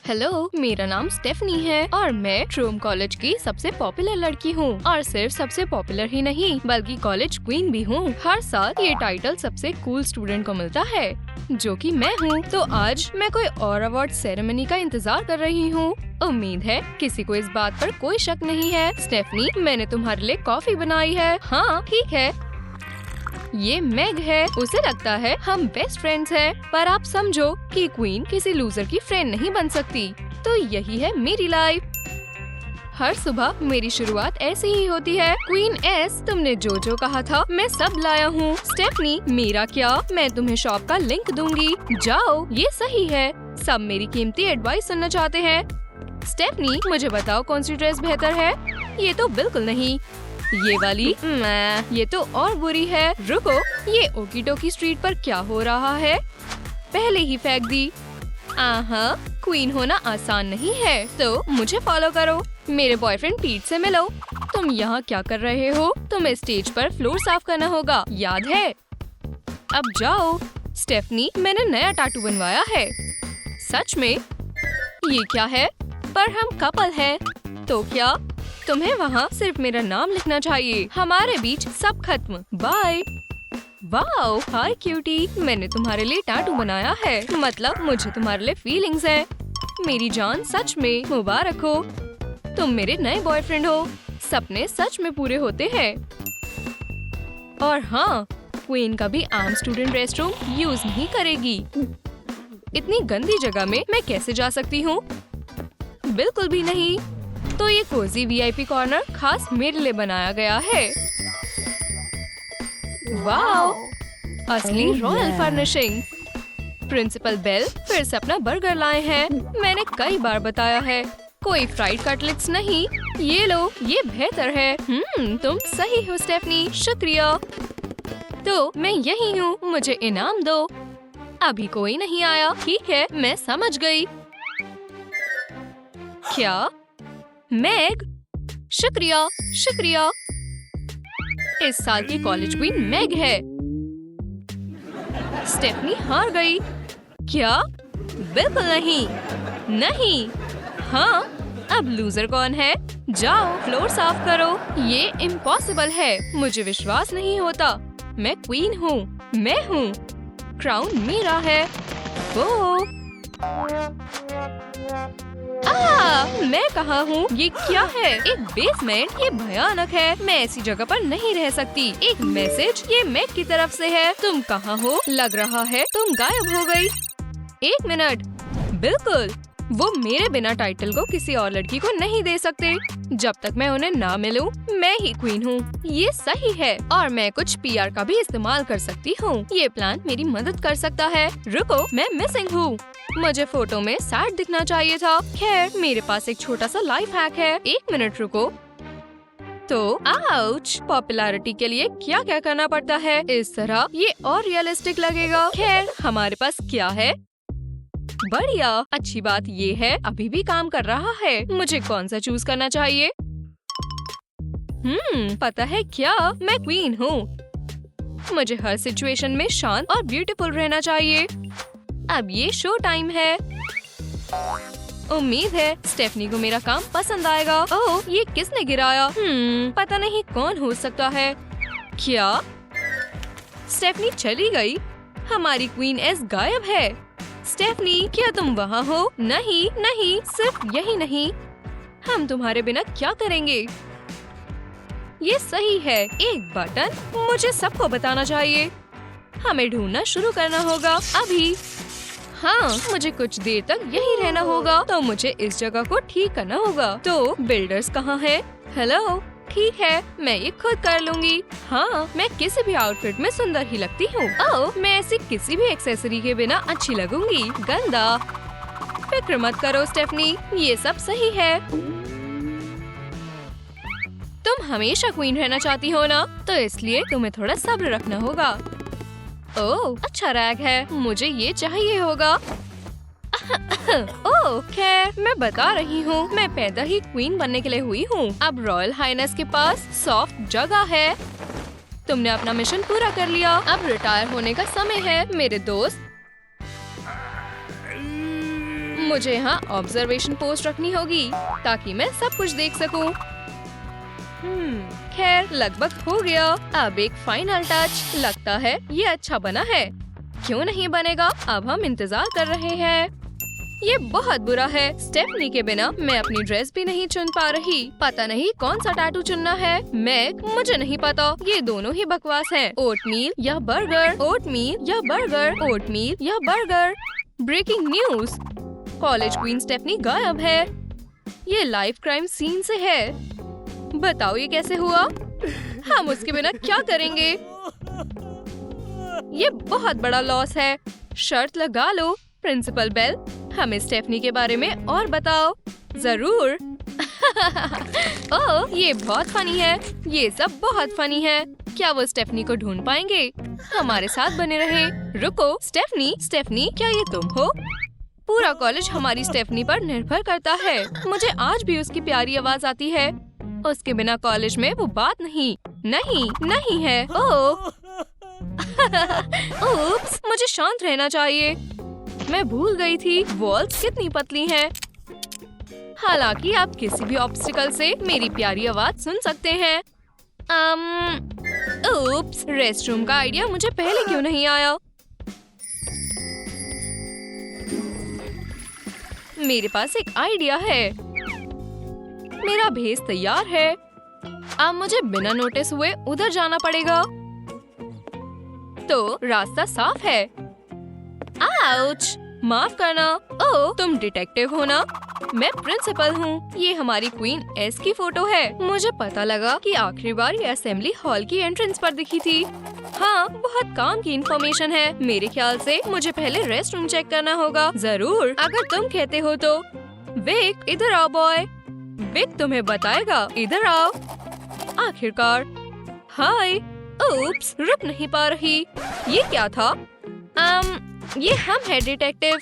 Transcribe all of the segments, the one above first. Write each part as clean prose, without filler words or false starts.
Hello, मेरा नाम Stephanie है और मैं ट्रूम कॉलेज की सबसे पॉपुलर लड़की हूँ और सिर्फ सबसे पॉपुलर ही नहीं बल्कि कॉलेज क्वीन भी हूँ। हर साल ये टाइटल सबसे कूल स्टूडेंट को मिलता है जो कि मैं हूँ। तो आज मैं कोई और अवार्ड सेरेमनी का इंतजार कर रही हूँ। उम्मीद है किसी को इस बात पर कोई शक नहीं है। स्टेफनी, मैंने तुम्हारे लिए कॉफी बनाई है। हाँ ठीक है, ये मैग है। उसे लगता है हम बेस्ट फ्रेंड्स हैं, पर आप समझो कि क्वीन किसी लूजर की फ्रेंड नहीं बन सकती। तो यही है मेरी लाइफ। हर सुबह मेरी शुरुआत ऐसे ही होती है। क्वीन एस, तुमने जो जो कहा था मैं सब लाया हूँ। स्टेफनी, मेरा क्या, मैं तुम्हें शॉप का लिंक दूंगी, जाओ। ये सही है, सब मेरी कीमती एडवाइस सुनना चाहते हैं। स्टेफनी, मुझे बताओ कौन सी ड्रेस बेहतर है। ये तो बिल्कुल नहीं, ये वाली। ये तो और बुरी है। रुको, ये ओकी टोकी स्ट्रीट पर क्या हो रहा है? पहले ही फेंक दी। आहा, क्वीन होना आसान नहीं है, तो मुझे फॉलो करो। मेरे बॉयफ्रेंड पीट से मिलो। तुम यहाँ क्या कर रहे हो? तुम्हें स्टेज पर फ्लोर साफ करना होगा, याद है? अब जाओ। स्टेफनी, मैंने नया टैटू बनवाया है। सच में? ये क्या है? पर हम कपल हैं, तो क्या? तुम्हें वहाँ सिर्फ मेरा नाम लिखना चाहिए। हमारे बीच सब खत्म, बाय। वाओ, हाय क्यूटी, मैंने तुम्हारे लिए टैटू बनाया है। मतलब मुझे तुम्हारे लिए फीलिंग्स है। मेरी जान, सच में मुबारक हो, तुम मेरे नए बॉयफ्रेंड हो। सपने सच में पूरे होते हैं। और हाँ, क्वीन कभी आम स्टूडेंट रेस्टरूम यूज नहीं करेगी। इतनी गंदी जगह में मैं कैसे जा सकती हूँ? बिल्कुल भी नहीं। तो ये कोजी वीआईपी कॉर्नर खास मेरे लिए बनाया गया है। वाओ, असली रॉयल फर्निशिंग। प्रिंसिपल बेल फिर से अपना बर्गर लाए हैं। मैंने कई बार बताया है, कोई फ्राइड कटलेट्स नहीं। ये लो, ये बेहतर है। तुम सही हो स्टेफनी, शुक्रिया। तो मैं यही हूँ, मुझे इनाम दो। अभी कोई नहीं आया। ठीक है, मैं समझ गई। क्या? मैग? शुक्रिया, शुक्रिया। इस साल की कॉलेज क्वीन मैग है। स्टेफनी हार गई। क्या? बिल्कुल नहीं। नहीं। हाँ, अब लूजर कौन है? जाओ, फ्लोर साफ करो। ये इम्पॉसिबल है, मुझे विश्वास नहीं होता। मैं क्वीन हूँ, मैं हूँ। क्राउन मेरा है। ओ मैं कहाँ हूँ? ये क्या है? एक बेसमेंट? ये भयानक है। मैं ऐसी जगह पर नहीं रह सकती। एक मैसेज, ये मैग की तरफ से है। तुम कहाँ हो? लग रहा है तुम गायब हो गई। एक मिनट। बिल्कुल, वो मेरे बिना टाइटल को किसी और लड़की को नहीं दे सकते। जब तक मैं उन्हें ना मिलूं, मैं ही क्वीन हूँ। ये सही है, और मैं कुछ पीआर का भी इस्तेमाल कर सकती हूँ। ये प्लान मेरी मदद कर सकता है। रुको, मैं मिसिंग हूँ। मुझे फोटो में सैड दिखना चाहिए था। खैर, मेरे पास एक छोटा सा लाइफ हैक है। एक मिनट रुको। तो आउच, पॉपुलैरिटी के लिए क्या क्या करना पड़ता है? इस तरह ये और रियलिस्टिक लगेगा। खैर, हमारे पास क्या है? बढ़िया। अच्छी बात ये है अभी भी काम कर रहा है। मुझे कौन सा चूज करना चाहिए? पता है क्या, मैं क्वीन हूँ। मुझे हर सिचुएशन में शांत और ब्यूटीफुल रहना चाहिए। अब ये शो टाइम है। उम्मीद है स्टेफनी को मेरा काम पसंद आएगा। ओह, ये किसने गिराया? पता नहीं कौन हो सकता है। क्या? स्टेफनी चली गई? हमारी क्वीन एस गायब है। स्टेफनी, क्या तुम वहाँ हो? नहीं नहीं, सिर्फ यही नहीं। हम तुम्हारे बिना क्या करेंगे? ये सही है, एक बटन। मुझे सबको बताना चाहिए। हमें ढूंढना शुरू करना होगा अभी। हाँ, मुझे कुछ देर तक यही रहना होगा, तो मुझे इस जगह को ठीक करना होगा। तो बिल्डर्स कहाँ हैं? हेलो, ठीक है, मैं ये खुद कर लूंगी। हाँ, मैं किसी भी आउटफिट में सुंदर ही लगती हूँ। ओह, मैं ऐसी किसी भी एक्सेसरी के बिना अच्छी लगूंगी। गंदा। फिक्र मत करो स्टेफनी, ये सब सही है। तुम हमेशा क्वीन रहना चाहती हो ना, तो इसलिए तुम्हें थोड़ा सब्र रखना होगा। ओह, अच्छा रैग है, मुझे ये चाहिए होगा। ओह, खैर, मैं बता रही हूँ, मैं पैदा ही क्वीन बनने के लिए हुई हूँ। अब रॉयल हाइनेस के पास सॉफ्ट जगह है। तुमने अपना मिशन पूरा कर लिया, अब रिटायर होने का समय है मेरे दोस्त। मुझे यहाँ ऑब्जर्वेशन पोस्ट रखनी होगी ताकि मैं सब कुछ देख सकूं। खैर लगभग हो गया। अब एक फाइनल टच। लगता है ये अच्छा बना है। क्यों नहीं बनेगा? अब हम इंतजार कर रहे हैं। ये बहुत बुरा है। स्टेफनी के बिना मैं अपनी ड्रेस भी नहीं चुन पा रही। पता नहीं कौन सा टैटू चुनना है। मुझे नहीं पता। ये दोनों ही बकवास हैं। ओटमील या बर्गर, ओटमील या बर्गर, ओटमील या burger. Breaking news, college queen Stephanie गायब है। ये लाइव क्राइम सीन से है। बताओ ये कैसे हुआ? हम उसके बिना क्या करेंगे? ये बहुत बड़ा लॉस है। शर्त लगा लो प्रिंसिपल बेल, हमें स्टेफनी के बारे में और बताओ। जरूर। ओह, ये बहुत फनी है। ये सब बहुत फनी है। क्या वो स्टेफनी को ढूंढ पाएंगे? हमारे साथ बने रहे। रुको, स्टेफनी, स्टेफनी, क्या ये तुम हो? पूरा कॉलेज हमारी स्टेफनी पर निर्भर करता है। मुझे आज भी उसकी प्यारी आवाज आती है। उसके बिना कॉलेज में वो बात नहीं है। ओह, उप्स, मुझे शांत रहना चाहिए। मैं भूल गई थी वॉल्स कितनी पतली हैं। हालांकि आप किसी भी ऑब्स्टिकल से मेरी प्यारी आवाज सुन सकते हैं। उप्स, रेस्टरूम का आइडिया मुझे पहले क्यों नहीं आया? मेरे पास एक आइडिया है। मेरा भेस तैयार है। अब मुझे बिना नोटिस हुए उधर जाना पड़ेगा। तो रास्ता साफ है। आउच! माफ करना। ओह, तुम डिटेक्टिव हो ना? मैं प्रिंसिपल हूँ। ये हमारी क्वीन एस की फोटो है। मुझे पता लगा कि आखिरी बार ये असेंबली हॉल की एंट्रेंस पर दिखी थी। हाँ, बहुत काम की इंफॉर्मेशन है। मेरे ख्याल से मुझे पहले रेस्ट रूम चेक करना होगा। जरूर, अगर तुम कहते हो तो। विक, इधर आओ बॉय। विक तुम्हें बताएगा। इधर आओ। आखिरकार। हाय। उप्स, रुक नहीं पा रही। ये क्या था? ये हम है डिटेक्टिव।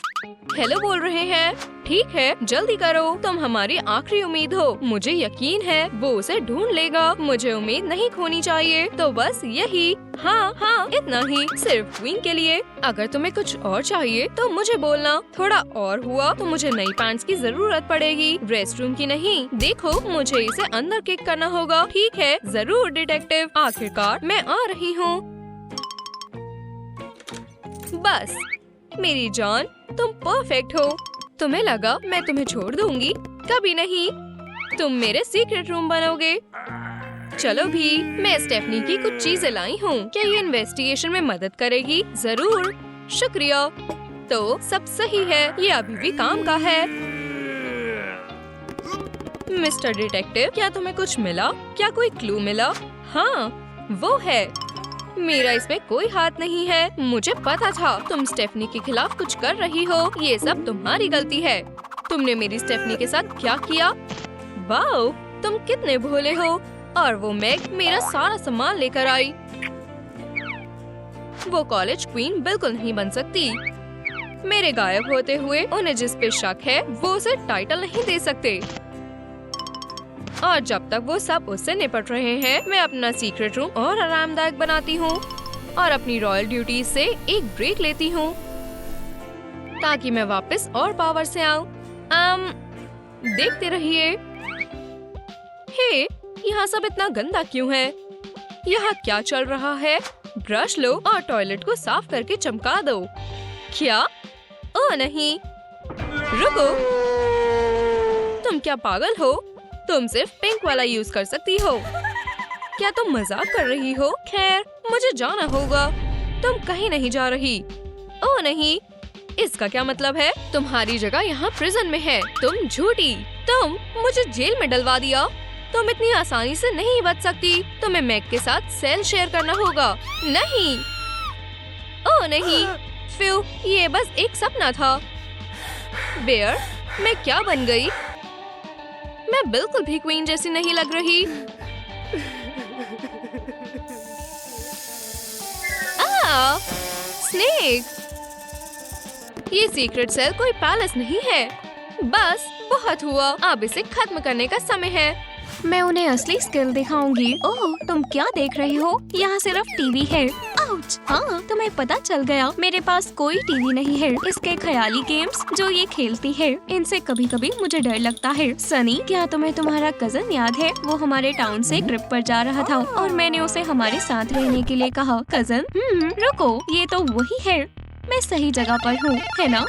हेलो बोल रहे हैं। ठीक है, जल्दी करो। तुम हमारी आखिरी उम्मीद हो। मुझे यकीन है वो उसे ढूंढ लेगा। मुझे उम्मीद नहीं खोनी चाहिए। तो बस यही। हाँ, इतना ही। सिर्फ क्वीन के लिए। अगर तुम्हें कुछ और चाहिए तो मुझे बोलना। थोड़ा और हुआ तो मुझे नई पैंट्स की जरूरत पड़ेगी। रेस्ट रूम की नहीं। देखो, मुझे इसे अंदर किक करना होगा। ठीक है, जरूर डिटेक्टिव। आखिरकार मैं आ रही हूँ। बस मेरी जान, तुम परफेक्ट हो। तुम्हें लगा मैं तुम्हें छोड़ दूंगी? कभी नहीं। तुम मेरे सीक्रेट रूम बनोगे। चलो भी, मैं स्टेफनी की कुछ चीजें लाई हूँ। क्या ये इन्वेस्टिगेशन में मदद करेगी? जरूर, शुक्रिया। तो सब सही है। ये अभी भी काम का है। मिस्टर डिटेक्टिव, क्या तुम्हें कुछ मिला? क्या कोई क्लू मिला? हाँ, वो है। मेरा इसमें कोई हाथ नहीं है। मुझे पता था तुम स्टेफनी के खिलाफ कुछ कर रही हो। ये सब तुम्हारी गलती है। तुमने मेरी स्टेफनी के साथ क्या किया? वाओ, तुम कितने भोले हो। और वो मैग मेरा सारा सामान लेकर आई। वो कॉलेज क्वीन बिल्कुल नहीं बन सकती। मेरे गायब होते हुए उन्हें जिस पे शक है वो उसे टाइटल नहीं दे सकते। और जब तक वो सब उससे निपट रहे हैं, मैं अपना सीक्रेट रूम और आरामदायक बनाती हूँ और अपनी रॉयल ड्यूटीज से एक ब्रेक लेती हूँ ताकि मैं वापस और पावर से आऊँ। देखते रहिए। हे, यहाँ सब इतना गंदा क्यों है? यहाँ क्या चल रहा है? ब्रश लो और टॉयलेट को साफ करके चमका दो। क्या? ओह नहीं, रुको। तुम क्या पागल हो? तुम सिर्फ पिंक वाला यूज कर सकती हो। क्या तुम मजाक कर रही हो? खैर, मुझे जाना होगा। तुम कहीं नहीं जा रही। ओह नहीं, इसका क्या मतलब है? तुम्हारी जगह यहाँ प्रिजन में है। तुम झूठी। तुम मुझे जेल में डलवा दिया। तुम इतनी आसानी से नहीं बच सकती। तुम्हें मैग के साथ सेल शेयर करना होगा। नहीं। ओह नहीं, फ्यू, ये बस एक सपना था। बेयर, मैं क्या बन गई? मैं बिल्कुल भी क्वीन जैसी नहीं लग रही। स्नेक, ये सीक्रेट सेल कोई पैलेस नहीं है। बस बहुत हुआ। अब इसे खत्म करने का समय है। मैं उन्हें असली स्किल दिखाऊंगी। ओह, तुम क्या देख रही हो? यहाँ सिर्फ टीवी है। आउच! हाँ, तुम्हें पता चल गया। मेरे पास कोई टीवी नहीं है। इसके ख्याली गेम्स जो ये खेलती है, इनसे कभी कभी मुझे डर लगता है। सनी, क्या तुम्हें तुम्हारा कजन याद है? वो हमारे टाउन से ट्रिप पर जा रहा था और मैंने उसे हमारे साथ रहने के लिए कहा। कजन? रुको, ये तो वही है। मैं सही जगह पर हूँ, है ना?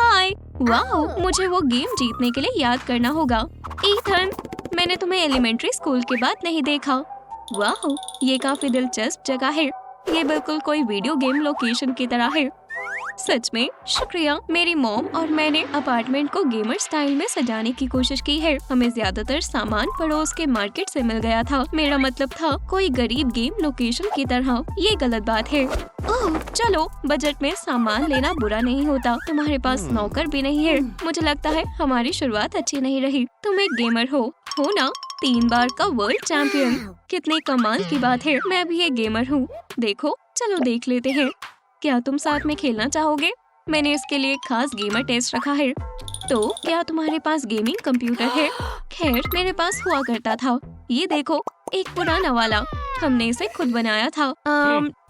हाय! वाओ, मुझे वो गेम जीतने के लिए याद करना होगा। ईथन, मैंने तुम्हें एलिमेंट्री स्कूल के बाद नहीं देखा। वाह, ये काफी दिलचस्प जगह है। ये बिल्कुल कोई वीडियो गेम लोकेशन की तरह है। सच में शुक्रिया। मेरी मॉम और मैंने अपार्टमेंट को गेमर स्टाइल में सजाने की कोशिश की है। हमें ज्यादातर सामान पड़ोस के मार्केट से मिल गया था। मेरा मतलब था कोई गरीब गेम लोकेशन की तरह। ये गलत बात है। ओह, चलो, बजट में सामान लेना बुरा नहीं होता। तुम्हारे पास नौकर भी नहीं है। मुझे लगता है हमारी शुरुआत अच्छी नहीं रही। तुम एक गेमर हो ना? 3 बार का वर्ल्ड चैंपियन। कितनी कमाल की बात है। मैं भी एक गेमर हूँ। देखो, चलो देख लेते हैं। क्या तुम साथ में खेलना चाहोगे? मैंने इसके लिए एक खास गेमर टेस्ट रखा है। तो क्या तुम्हारे पास गेमिंग कंप्यूटर है? खैर, मेरे पास हुआ करता था। ये देखो, एक पुराना वाला। हमने इसे खुद बनाया था।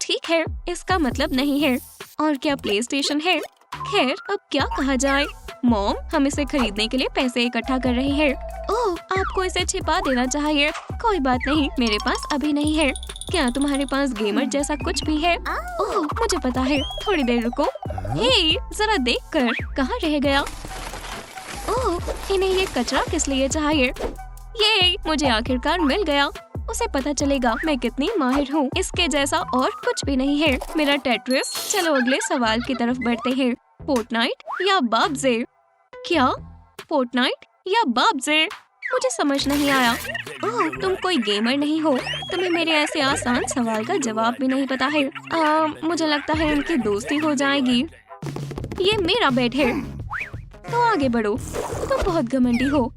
ठीक है, इसका मतलब नहीं है। और क्या प्ले स्टेशन है? खैर, अब क्या कहा जाए। मॉम हम इसे खरीदने के लिए पैसे इकट्ठा कर रही है। ओह, आपको इसे छिपा देना चाहिए। कोई बात नहीं, मेरे पास अभी नहीं है। क्या तुम्हारे पास गेमर जैसा कुछ भी है? ओह, मुझे पता है। थोड़ी देर रुको। हे, जरा देख कर, कहाँ रह गया? ओह, इन्हें ये कचरा किस लिए चाहिए? ये मुझे आखिरकार मिल गया। उसे पता चलेगा मैं कितनी माहिर हूँ। इसके जैसा और कुछ भी नहीं है। मेरा टेट्रिस। चलो अगले सवाल की तरफ बढ़ते हैं। फोर्टनाइट या बाबजे? क्या? फोर्टनाइट या बाबजे? मुझे समझ नहीं आया। ओह, तुम कोई गेमर नहीं हो। तुम्हें मेरे ऐसे आसान सवाल का जवाब भी नहीं पता है। मुझे लगता है उनकी दोस्ती हो जाएगी। ये मेरा बेड है, तो आगे बढ़ो। तुम बहुत घमंडी हो।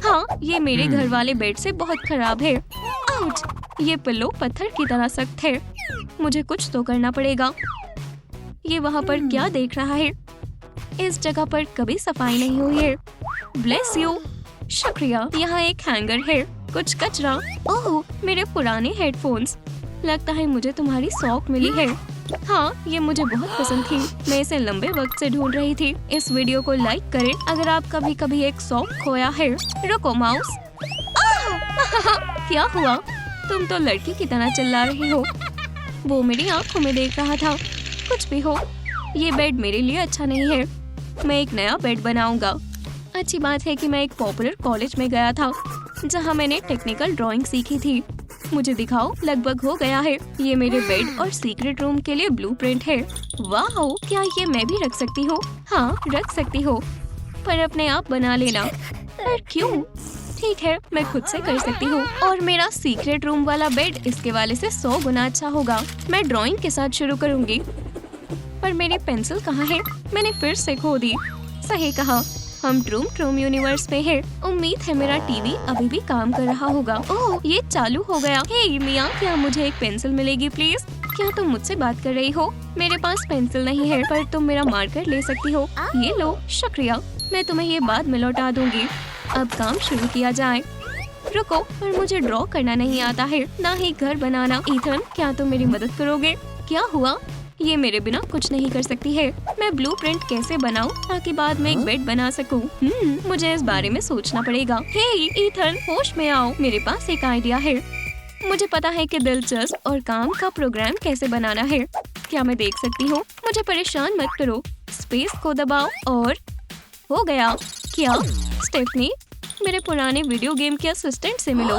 हाँ, ये मेरे घर वाले बेड से बहुत खराब है। आउच! ये पिल्लो पत्थर की तरह सख्त है। मुझे कुछ तो करना पड़ेगा। ये वहाँ पर क्या देख रहा है? इस जगह पर कभी सफाई नहीं हुई है। Bless you. शुक्रिया। यहाँ एक हैंगर है, कुछ कचरा। ओह, मेरे पुराने हेडफोन्स। लगता है मुझे तुम्हारी सॉक मिली है। हाँ, ये मुझे बहुत पसंद थी। मैं इसे लंबे वक्त से ढूंढ रही थी। इस वीडियो को लाइक करें अगर आप कभी एक सॉक खोया है। रुको माउस। क्या हुआ? तुम तो लड़की की तरह चिल्ला रही हो। वो मेरी आंखों में देख रहा था। कुछ भी हो, ये बेड मेरे लिए अच्छा नहीं है। मैं एक नया बेड बनाऊंगा। अच्छी बात है कि मैं एक पॉपुलर कॉलेज में गया था जहाँ मैंने टेक्निकल ड्राइंग सीखी थी। मुझे दिखाओ, लगभग हो गया है। ये मेरे बेड और सीक्रेट रूम के लिए ब्लूप्रिंट है। वाह, क्या ये मैं भी रख सकती हूँ? हाँ, रख सकती हो, पर अपने आप बना लेना। पर क्यों? ठीक है, मैं खुद से कर सकती हूँ। और मेरा सीक्रेट रूम वाला बेड इसके वाले से 100 गुना अच्छा होगा। मैं ड्राइंग के साथ शुरू करूँगी। पर मेरी पेंसिल कहाँ है? मैंने फिर से खो दी। सही कहा, हम ट्रूम यूनिवर्स में हैं। उम्मीद है मेरा टीवी अभी भी काम कर रहा होगा। ओह, ये चालू हो गया। हे मियाँ, क्या मुझे एक पेंसिल मिलेगी प्लीज? क्या तुम मुझसे बात कर रही हो? मेरे पास पेंसिल नहीं है, पर तुम मेरा मार्कर ले सकती हो। ये लो, शुक्रिया। मैं तुम्हें ये बाद में लौटा दूंगी। अब काम शुरू किया जाए। रुको, पर मुझे ड्रॉ करना नहीं आता है, ना ही घर बनाना। ईथन, क्या तुम मेरी मदद करोगे? क्या हुआ? ये मेरे बिना कुछ नहीं कर सकती है। मैं ब्लूप्रिंट कैसे बनाऊं ताकि बाद में एक बेड बना सकूं? मुझे इस बारे में सोचना पड़ेगा। हे ईथन, होश में आओ, मेरे पास एक आइडिया है। मुझे पता है कि दिलचस्प और काम का प्रोग्राम कैसे बनाना है। क्या मैं देख सकती हूँ? मुझे परेशान मत करो। स्पेस को दबाओ और हो गया। क्या? स्टेफनी, मेरे पुराने वीडियो गेम के असिस्टेंट से मिलो।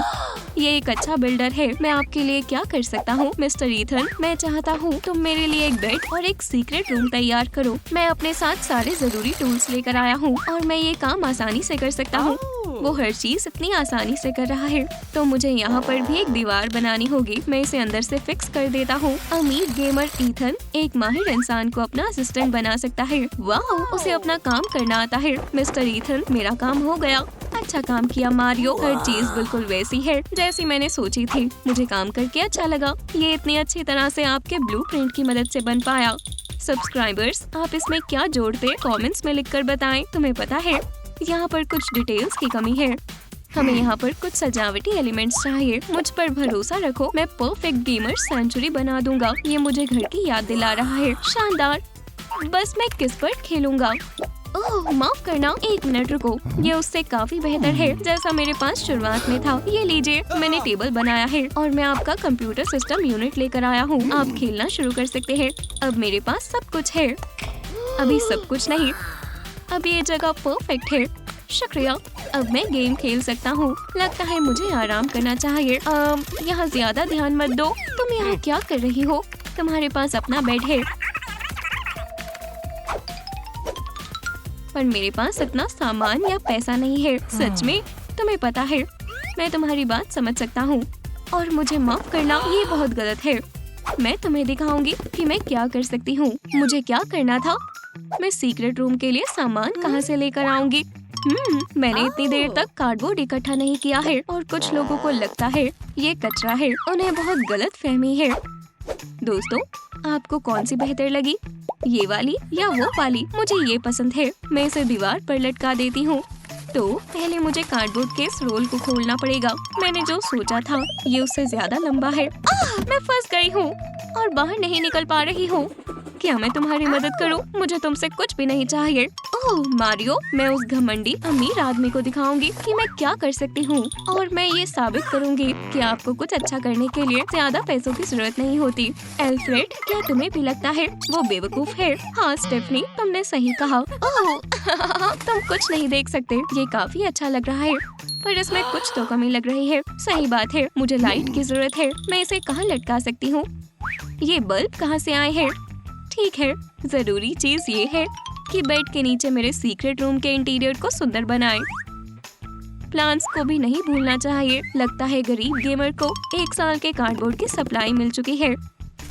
ये एक अच्छा बिल्डर है। मैं आपके लिए क्या कर सकता हूँ? मिस्टर ईथन, मैं चाहता हूँ तुम मेरे लिए एक बेड और एक सीक्रेट रूम तैयार करो। मैं अपने साथ सारे जरूरी टूल्स लेकर आया हूँ और मैं ये काम आसानी से कर सकता हूँ। वो हर चीज इतनी आसानी से कर रहा है, तो मुझे यहाँ पर भी एक दीवार बनानी होगी। मैं इसे अंदर से फिक्स कर देता हूँ। अमीर गेमर ईथन एक माहिर इंसान को अपना असिस्टेंट बना सकता है। वाह, उसे अपना काम करना आता है। मिस्टर ईथन, मेरा काम हो गया। अच्छा काम किया मारियो। हर चीज बिल्कुल वैसी है जैसी मैंने सोची थी। मुझे काम करके अच्छा लगा। ये इतनी अच्छी तरह से आपके ब्लूप्रिंट की मदद से बन पाया। सब्सक्राइबर्स, आप इसमें क्या जोड़ते कमेंट्स में लिखकर बताएं। तुम्हें पता है यहाँ पर कुछ डिटेल्स की कमी है। हमें यहाँ पर कुछ सजावटी एलिमेंट्स चाहिए। मुझ पर भरोसा रखो, मैं परफेक्ट गेमर सेंचुरी बना दूंगा। ये मुझे घर की याद दिला रहा है। शानदार। बस मैं किस पर खेलूंगा? ओह माफ करना, 1 मिनट रुको। ये उससे काफी बेहतर है जैसा मेरे पास शुरुआत में था। ये लीजिए, मैंने टेबल बनाया है और मैं आपका कंप्यूटर सिस्टम यूनिट लेकर आया हूँ। आप खेलना शुरू कर सकते हैं। अब मेरे पास सब कुछ है। अभी सब कुछ नहीं, अब ये जगह परफेक्ट है। शुक्रिया। अब मैं गेम खेल सकता हूँ। लगता है मुझे आराम करना चाहिए। यहाँ ज्यादा ध्यान मत दो। तुम यहाँ क्या कर रही हो? तुम्हारे पास अपना बेड है, पर मेरे पास इतना सामान या पैसा नहीं है। सच में? तुम्हें पता है, मैं तुम्हारी बात समझ सकता हूँ और मुझे माफ करना, ये बहुत गलत है। मैं तुम्हें दिखाऊंगी कि मैं क्या कर सकती हूँ। मुझे क्या करना था? मैं सीक्रेट रूम के लिए सामान कहाँ से लेकर आऊंगी? मैंने इतनी देर तक कार्डबोर्ड इकट्ठा नहीं किया है और कुछ लोगों को लगता है ये कचरा है। उन्हें बहुत गलत फहमी है। दोस्तों, आपको कौन सी बेहतर लगी, ये वाली या वो वाली? मुझे ये पसंद है। मैं इसे दीवार पर लटका देती हूँ। तो पहले मुझे कार्डबोर्ड के इस रोल को खोलना पड़ेगा। मैंने जो सोचा था ये उससे ज्यादा लंबा है। मैं फंस गई हूँ और बाहर नहीं निकल पा रही हूँ। क्या मैं तुम्हारी मदद करूँ? मुझे तुमसे कुछ भी नहीं चाहिए। ओह मारियो, मैं उस घमंडी अमीर आदमी को दिखाऊंगी कि मैं क्या कर सकती हूँ और मैं ये साबित करूंगी कि आपको कुछ अच्छा करने के लिए ज्यादा पैसों की जरूरत नहीं होती। एल्फ्रेड, क्या तुम्हें भी लगता है वो बेवकूफ है? हाँ स्टेफनी, तुमने सही कहा। ओह तुम कुछ नहीं देख सकते। ये काफी अच्छा लग रहा है, पर इसमें कुछ तो कमी लग रही है। सही बात है, मुझे लाइट की जरूरत है। मैं इसे कहाँ लटका सकती हूँ? ये बल्ब कहाँ से आए हैं? ठीक है, जरूरी चीज ये है कि बेड के नीचे मेरे सीक्रेट रूम के इंटीरियर को सुंदर बनाए। प्लांट्स को भी नहीं भूलना चाहिए। लगता है गरीब गेमर को 1 साल के कार्डबोर्ड की सप्लाई मिल चुकी है।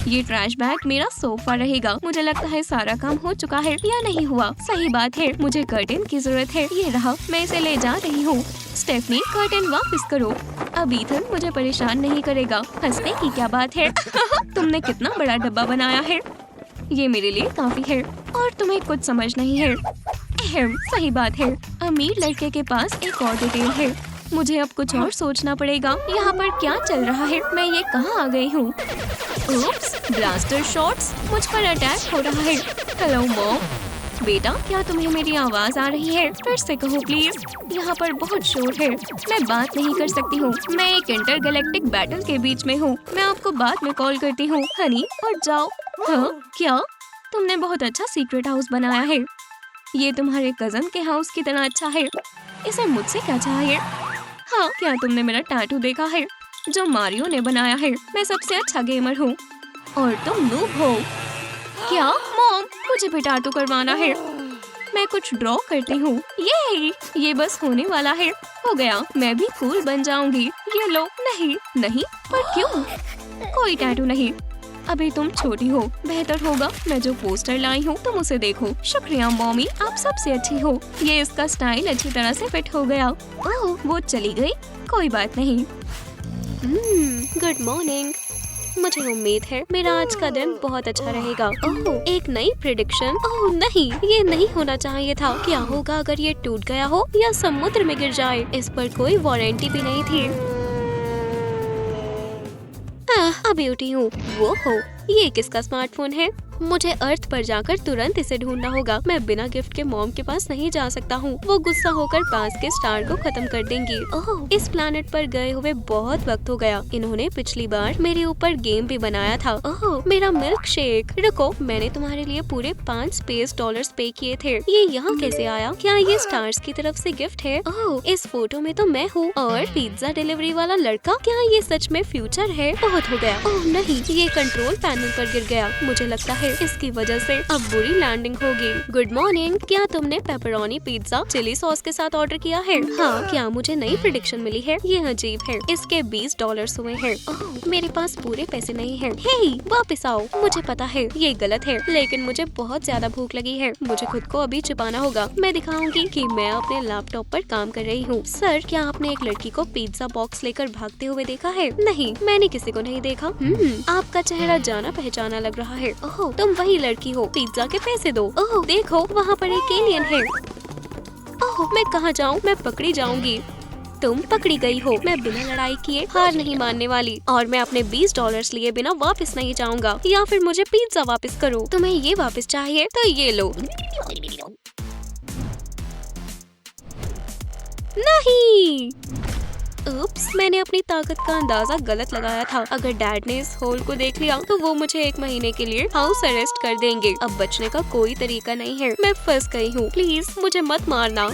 ये ट्रैश बैग मेरा सोफा रहेगा। मुझे लगता है सारा काम हो चुका है या नहीं हुआ। सही बात है, मुझे कर्टेन की जरूरत है। ये रहा, मैं इसे ले जा रही हूँ। स्टेफनी, कर्टेन वापस करो। अब ईथन मुझे परेशान नहीं करेगा। हंसने की क्या बात है? तुमने कितना बड़ा डब्बा बनाया है। ये मेरे लिए काफी है और तुम्हें कुछ समझ नहीं है। सही बात है, अमीर लड़के के पास एक और डिटेल है। मुझे अब कुछ और सोचना पड़ेगा। यहाँ पर क्या चल रहा है? मैं ये कहाँ आ गई हूँ? ओप्स, ब्लास्टर शॉट्स मुझ पर अटैक हो रहा है। Hello mom. बेटा, क्या तुम्हें मेरी आवाज आ रही है? फिर से कहो प्लीज। यहाँ पर बहुत शोर है, मैं बात नहीं कर सकती हूँ। मैं एक इंटरगैलेक्टिक बैटल के बीच में हूँ। मैं आपको बाद में कॉल करती हूँ। हनी, उठ जाओ। हाँ क्या? तुमने बहुत अच्छा सीक्रेट हाउस बनाया है। ये तुम्हारे कजन के हाउस की तरह अच्छा है। इसे मुझसे क्या चाहिए? हाँ, क्या तुमने मेरा टैटू देखा है जो मारियो ने बनाया है? मैं सबसे अच्छा गेमर हूँ और तुम नूब हो। क्या मॉम, मुझे भी टैटू करवाना है। मैं कुछ ड्रॉ करती हूँ। ये बस होने वाला है। हो गया, मैं भी कूल बन जाऊंगी। ये लो। नहीं नहीं, पर क्यों? कोई टैटू नहीं। अभी तुम छोटी हो, बेहतर होगा मैं जो पोस्टर लाई हूँ तुम उसे देखो। शुक्रिया मॉमी, आप सबसे अच्छी हो। ये इसका स्टाइल अच्छी तरह से फिट हो गया। ओह, वो चली गई। कोई बात नहीं। Good morning. मुझे उम्मीद है मेरा आज का दिन बहुत अच्छा रहेगा। ओह, एक नई प्रेडिक्शन। ओह नहीं, ये नहीं होना चाहिए था। क्या होगा अगर ये टूट गया हो या समुद्र में गिर जाए? इस पर कोई वारंटी भी नहीं थी। अभी उठी हूँ। वो हो, ये किसका स्मार्टफोन है? मुझे अर्थ पर जाकर तुरंत इसे ढूंढना होगा। मैं बिना गिफ्ट के मॉम के पास नहीं जा सकता हूँ। वो गुस्सा होकर पास के स्टार को खत्म कर देंगी। ओह, इस प्लैनेट पर गए हुए बहुत वक्त हो गया। इन्होंने पिछली बार मेरे ऊपर गेम भी बनाया था। ओह, मेरा मिल्क शेक। रुको, मैंने तुम्हारे लिए पूरे 5 स्पेस डॉलर्स पे किए थे। ये यहाँ कैसे आया? क्या ये स्टार्स की तरफ से गिफ्ट है? ओह, इस फोटो में तो मैं हूँ और पिज्जा डिलीवरी वाला लड़का। क्या ये सच में फ्यूचर है? बहुत हो गया। ओह नहीं, ये कंट्रोल पैनल पर गिर गया। मुझे लगता है इसकी वजह से अब बुरी लैंडिंग होगी। गुड मॉर्निंग, क्या तुमने पेपरोनी पिज्जा चिली सॉस के साथ ऑर्डर किया है? हाँ, क्या मुझे नई प्रेडिक्शन मिली है? ये अजीब है, इसके $20 हुए हैं। ओह, मेरे पास पूरे पैसे नहीं हैं। हे, वापस आओ। मुझे पता है ये गलत है, लेकिन मुझे बहुत ज्यादा भूख लगी है। मुझे खुद को अभी छिपाना होगा। मैं दिखाऊंगी कि मैं अपने लैपटॉप पर काम कर रही हूँ। सर, क्या आपने एक लड़की को पिज्जा बॉक्स लेकर भागते हुए देखा है? नहीं, मैंने किसी को नहीं देखा। आपका चेहरा जाना पहचाना लग रहा है। ओह, तुम वही लड़की हो। पिज्जा के पैसे दो। ओह, देखो वहाँ पर एक एलियन है। ओह, मैं कहाँ जाऊँ? मैं पकड़ी जाऊंगी। तुम पकड़ी गई हो। मैं बिना लड़ाई किए हार नहीं मानने वाली और मैं अपने $20 लिए बिना वापस नहीं जाऊंगा। या फिर मुझे पिज्जा वापस करो। तुम्हें ये वापस चाहिए तो ये लो। नहीं, उप्स, मैंने अपनी ताकत का अंदाजा गलत लगाया था। अगर डैड ने इस होल को देख लिया तो वो मुझे 1 महीने के लिए हाउस अरेस्ट कर देंगे। अब बचने का कोई तरीका नहीं है। मैं फंस गई हूँ। प्लीज मुझे मत मारना।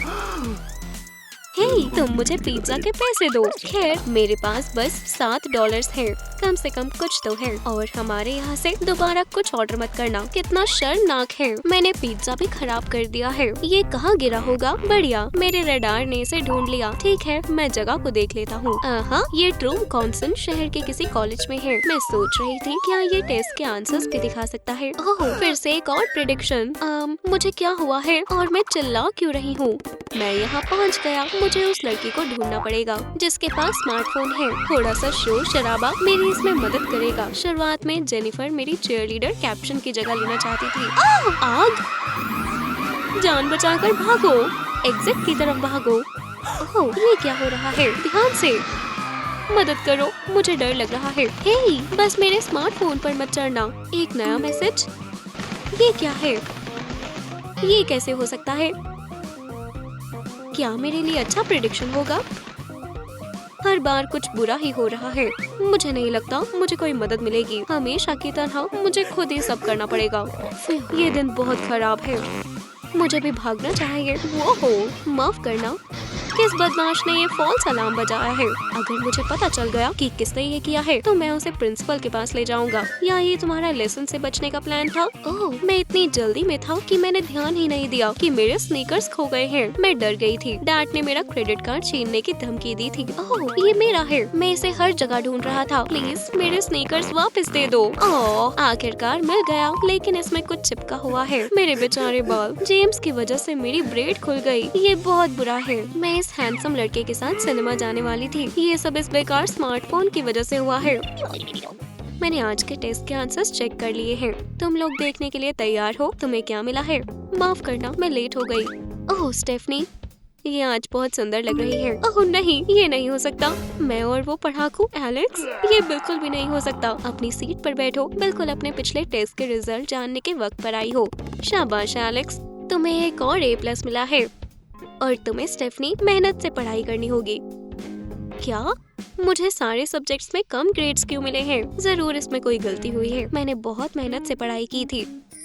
हे, तुम मुझे पिज्जा के पैसे दो। खैर, मेरे पास बस $7 है। कम से कम कुछ तो है। और हमारे यहाँ से दोबारा कुछ ऑर्डर मत करना। कितना शर्मनाक है। मैंने पिज्जा भी खराब कर दिया है। ये कहाँ गिरा होगा? बढ़िया, मेरे रडार ने इसे ढूंढ लिया। ठीक है, मैं जगह को देख लेता हूँ। ये ट्रूम कॉन्सन शहर के किसी कॉलेज में है। मैं सोच रही थी क्या ये टेस्ट के आंसर्स भी दिखा सकता है। ओह, फिर से एक और प्रेडिक्शन। मुझे क्या हुआ है और मैं चिल्ला क्यों रही हूँ? मैं यहाँ पहुँच गया। मुझे उस लड़की को ढूंढना पड़ेगा जिसके पास स्मार्टफोन है। थोड़ा सा शोर शराबा मेरी इसमें मदद करेगा। शुरुआत में जेनिफर मेरी चीयरलीडर कैप्शन की जगह लेना चाहती थी। आग! जान बचाकर भागो। एग्जिट की तरफ भागो। ओह, ये क्या हो रहा है? ध्यान से मदद करो, मुझे डर लग रहा है। हे, बस मेरे स्मार्टफोन पर मत चढ़ना। एक नया मैसेज। ये क्या है? ये कैसे हो सकता है? क्या मेरे लिए अच्छा प्रेडिक्शन होगा? हर बार कुछ बुरा ही हो रहा है। मुझे नहीं लगता मुझे कोई मदद मिलेगी। हमेशा की तरह मुझे खुद ही सब करना पड़ेगा। ये दिन बहुत खराब है। मुझे भी भागना चाहिए। वो हो, माफ करना। किस बदमाश ने ये फॉल्स अलार्म बजाया है? अगर मुझे पता चल गया कि किसने ये किया है तो मैं उसे प्रिंसिपल के पास ले जाऊंगा। या ये तुम्हारा लेसन से बचने का प्लान था? ओह, मैं इतनी जल्दी में था कि मैंने ध्यान ही नहीं दिया कि मेरे स्नीकर्स खो गए हैं। मैं डर गई थी। डैड ने मेरा क्रेडिट कार्ड छीनने की धमकी दी थी। ओह, ये मेरा है। मैं इसे हर जगह ढूंढ रहा था। प्लीज मेरे स्नीकर्स वापस दे दो। ओह, आखिरकार मिल गया, लेकिन इसमें कुछ चिपका हुआ है। मेरे बेचारे बाल। जेम्स की वजह से मेरी ब्रेड खुल गई। ये बहुत बुरा है। मैं इस हैंडसम लड़के के साथ सिनेमा जाने वाली थी। ये सब इस बेकार स्मार्टफोन की वजह से हुआ है। मैंने आज के टेस्ट के आंसर्स चेक कर लिए हैं। तुम लोग देखने के लिए तैयार हो? तुम्हें क्या मिला है? माफ करना, मैं लेट हो गई। ओह स्टेफनी, ये आज बहुत सुंदर लग रही है। ओह नहीं, ये नहीं हो सकता। मैं और वो पढ़ाकू एलेक्स, ये बिल्कुल भी नहीं हो सकता। अपनी सीट पर बैठो। बिल्कुल अपने पिछले टेस्ट के रिजल्ट जानने के वक्त पर आई हो। शाबाश एलेक्स, तुम्हें एक और A+ मिला है। और तुम्हें स्टेफनी मेहनत से पढ़ाई करनी होगी। क्या? मुझे सारे सब्जेक्ट्स में कम ग्रेड्स क्यों मिले हैं? जरूर इसमें कोई गलती हुई है। मैंने बहुत मेहनत से पढ़ाई की थी,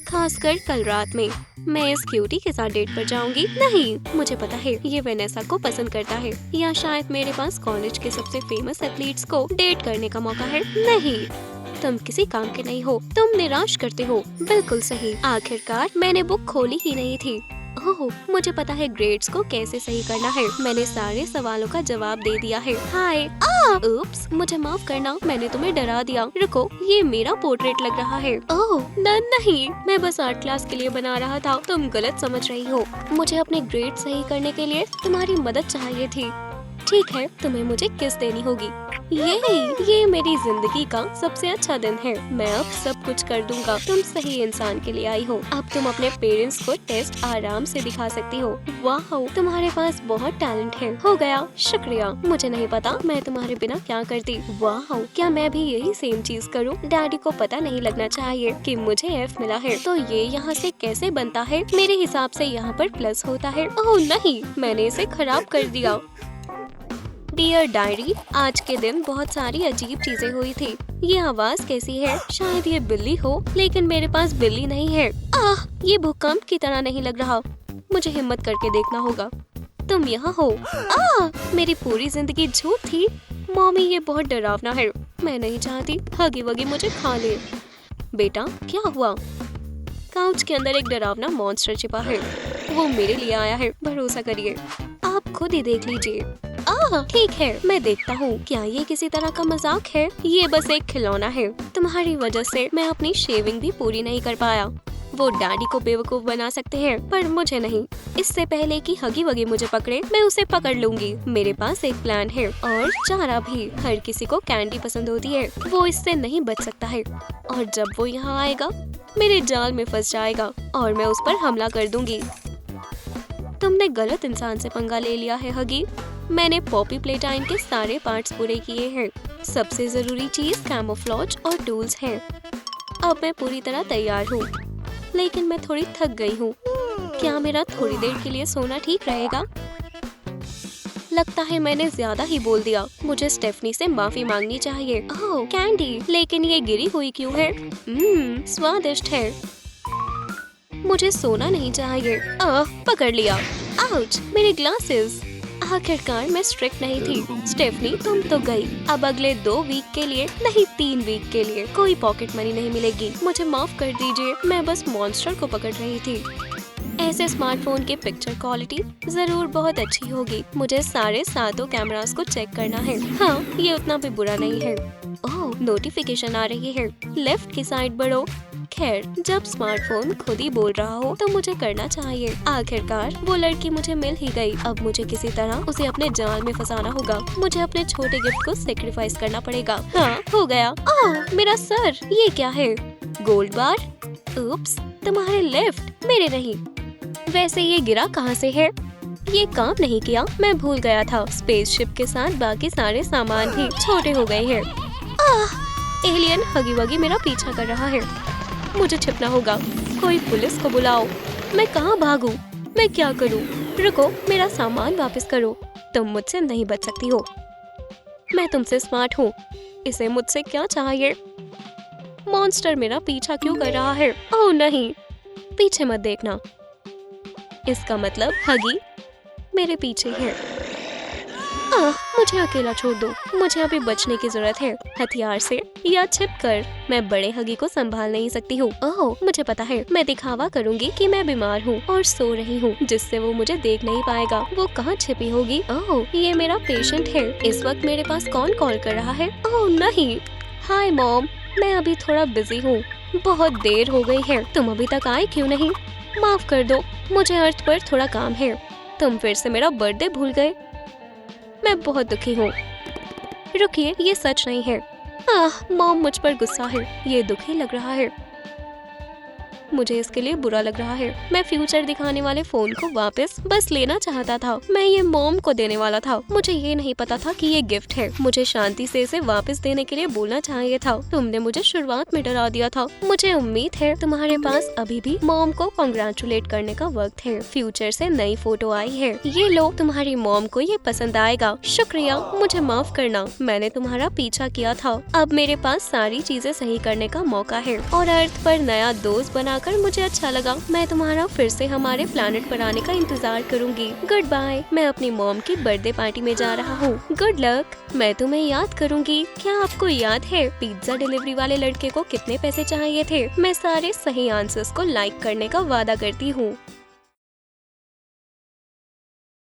खासकर कल रात में। मैं इस क्यूटी के साथ डेट पर जाऊंगी। नहीं, मुझे पता है ये वेनेसा को पसंद करता है, या शायद मेरे पास कॉलेज के सबसे फेमस एथलीट्स को डेट करने का मौका है। नहीं, तुम किसी काम के नहीं हो। तुम निराश करते हो। बिल्कुल सही। आखिरकार मैंने बुक खोली ही नहीं थी। ओह, मुझे पता है ग्रेड्स को कैसे सही करना है। मैंने सारे सवालों का जवाब दे दिया है। हाय, उप्स, मुझे माफ करना, मैंने तुम्हें डरा दिया। रुको, ये मेरा पोर्ट्रेट लग रहा है। ओह नहीं, मैं बस आर्ट क्लास के लिए बना रहा था। तुम गलत समझ रही हो। मुझे अपने ग्रेड सही करने के लिए तुम्हारी मदद चाहिए थी। ठीक है, तुम्हें मुझे किस देनी होगी। ये मेरी जिंदगी का सबसे अच्छा दिन है। मैं अब सब कुछ कर दूंगा। तुम सही इंसान के लिए आई हो। अब तुम अपने पेरेंट्स को टेस्ट आराम से दिखा सकती हो। वाह, तुम्हारे पास बहुत टैलेंट है। हो गया, शुक्रिया। मुझे नहीं पता मैं तुम्हारे बिना क्या करती। वाह, क्या मैं भी यही सेम चीज करूं? डैडी को पता नहीं लगना चाहिए कि मुझे F मिला है। तो ये यहाँ से कैसे बनता है? मेरे हिसाब से यहाँ पर प्लस होता है। ओह नहीं, मैंने इसे खराब कर दिया। डियर डायरी, आज के दिन बहुत सारी अजीब चीजें हुई थी। ये आवाज कैसी है? शायद ये बिल्ली हो, लेकिन मेरे पास बिल्ली नहीं है। ये भूकंप की तरह नहीं लग रहा। मुझे हिम्मत करके देखना होगा। तुम यहाँ हो। मेरी पूरी जिंदगी झूठ थी। मम्मी, ये बहुत डरावना है। मैं नहीं चाहती हगी वगी मुझे खा ले। बेटा, क्या हुआ? काउच के अंदर एक डरावना मॉन्स्टर छिपा है। वो मेरे लिए आया है, भरोसा करिए। आप खुद ही देख लीजिए। ठीक है, मैं देखता हूँ। क्या ये किसी तरह का मजाक है? ये बस एक खिलौना है। तुम्हारी वजह से मैं अपनी शेविंग भी पूरी नहीं कर पाया। वो डैडी को बेवकूफ बना सकते हैं, पर मुझे नहीं। इससे पहले कि हगी वगी मुझे पकड़े, मैं उसे पकड़ लूंगी। मेरे पास एक प्लान है, और चारा भी। हर किसी को कैंडी पसंद होती है। वो इससे नहीं बच सकता है, और जब वो यहाँ आएगा मेरे जाल में फंस जाएगा, और मैं उस पर हमला कर दूंगी। तुमने गलत इंसान से पंगा ले लिया है हगी। मैंने पॉपी प्ले टाइम के सारे पार्ट्स पूरे किए हैं। सबसे जरूरी चीज कैमोफ्लेज और टूल्स हैं। अब मैं पूरी तरह तैयार हूँ, लेकिन मैं थोड़ी थक गई हूँ। क्या मेरा थोड़ी देर के लिए सोना ठीक रहेगा? लगता है मैंने ज्यादा ही बोल दिया। मुझे स्टेफनी से माफी मांगनी चाहिए। ओह कैंडी, लेकिन ये गिरी हुई क्यों है? स्वादिष्ट है। मुझे सोना नहीं चाहिए। पकड़ लिया। आउच, मेरे ग्लासेस। आखिरकार मैं स्ट्रिक्ट नहीं थी। स्टेफनी तुम तो गई। अब अगले 2 वीक के लिए, नहीं 3 वीक के लिए कोई पॉकेट मनी नहीं मिलेगी। मुझे माफ कर दीजिए, मैं बस मॉन्स्टर को पकड़ रही थी। ऐसे स्मार्टफोन की पिक्चर क्वालिटी जरूर बहुत अच्छी होगी। मुझे सारे 7 कैमरास को चेक करना है। हाँ, ये उतना भी बुरा नहीं है। ओह, नोटिफिकेशन आ रही है। लेफ्ट की साइड बढ़ो। खैर, जब स्मार्टफोन खुद ही बोल रहा हो तो मुझे करना चाहिए। आखिरकार वो लड़की मुझे मिल ही गई। अब मुझे किसी तरह उसे अपने जाल में फंसाना होगा। मुझे अपने छोटे गिफ्ट को सेक्रीफाइस करना पड़ेगा। हाँ, हो गया। ओह, मेरा सर, ये क्या है? गोल्ड बार? उप्स, तुम्हारे लेफ्ट, मेरे नहीं। वैसे ये गिरा कहाँ से है? ये काम नहीं किया। मैं भूल गया था। स्पेसशिप के साथ बाकी सारे सामान भी छोटे हो गए हैं। एलियन हगी वगी मेरा पीछा कर रहा है। मुझे छिपना होगा। कोई पुलिस को बुलाओ। मैं कहाँ भागूं? मैं क्या करूं? रुको, मेरा सामान वापस करो। तुम मुझसे नहीं बच सकती हो। मैं तुमसे स्मार्ट हूँ। इसे मुझसे क्या चाहिए? मॉन्स्टर मेरा पीछा क्यों कर रहा है? ओह नहीं, पीछे मत देखना। इसका मतलब हगी मेरे पीछे है। मुझे अकेला छोड़ दो। मुझे अभी बचने की जरूरत है, हथियार से या छिपकर। मैं बड़े हगी को संभाल नहीं सकती हूँ। ओह, मुझे पता है। मैं दिखावा करूँगी कि मैं बीमार हूँ और सो रही हूँ, जिससे वो मुझे देख नहीं पाएगा। वो कहाँ छिपी होगी? ओह, ये मेरा पेशेंट है। इस वक्त मेरे पास कौन कॉल कर रहा है? ओह नहीं। हाय मॉम, मैं अभी थोड़ा बिजी हूँ। बहुत देर हो गई है। तुम अभी तक आए क्यों नहीं? माफ कर दो, मुझे अर्थ पर थोड़ा काम है। तुम फिर से मेरा बर्थडे भूल गए। मैं बहुत दुखी हूँ। रुकिए, ये सच नहीं है। मॉम मुझ पर गुस्सा है। ये दुखी लग रहा है। मुझे इसके लिए बुरा लग रहा है। मैं फ्यूचर दिखाने वाले फोन को वापस बस लेना चाहता था। मैं ये मॉम को देने वाला था। मुझे ये नहीं पता था कि ये गिफ्ट है। मुझे शांति से इसे वापस देने के लिए बोलना चाहिए था। तुमने मुझे शुरुआत में डरा दिया था। मुझे उम्मीद है तुम्हारे पास अभी भी मॉम को कांग्रेचुलेट करने का वक्त है। फ्यूचर से नई फोटो आई है। ये लो, तुम्हारी मॉम को ये पसंद आएगा। शुक्रिया, मुझे माफ करना। मैंने तुम्हारा पीछा किया था। अब मेरे पास सारी चीजें सही करने का मौका है और अर्थ पर नया दोस्त बनाकर मुझे अच्छा लगा। मैं तुम्हारा फिर से हमारे प्लैनेट पर आने का इंतजार करूंगी। Good bye. मैं अपनी मॉम की बर्थडे पार्टी में जा रहा हूँ। Good luck. मैं तुम्हें याद करूंगी। क्या आपको याद है पिज्जा डिलीवरी वाले लड़के को कितने पैसे चाहिए थे? मैं सारे सही आंसर्स को लाइक करने का वादा करती हूँ।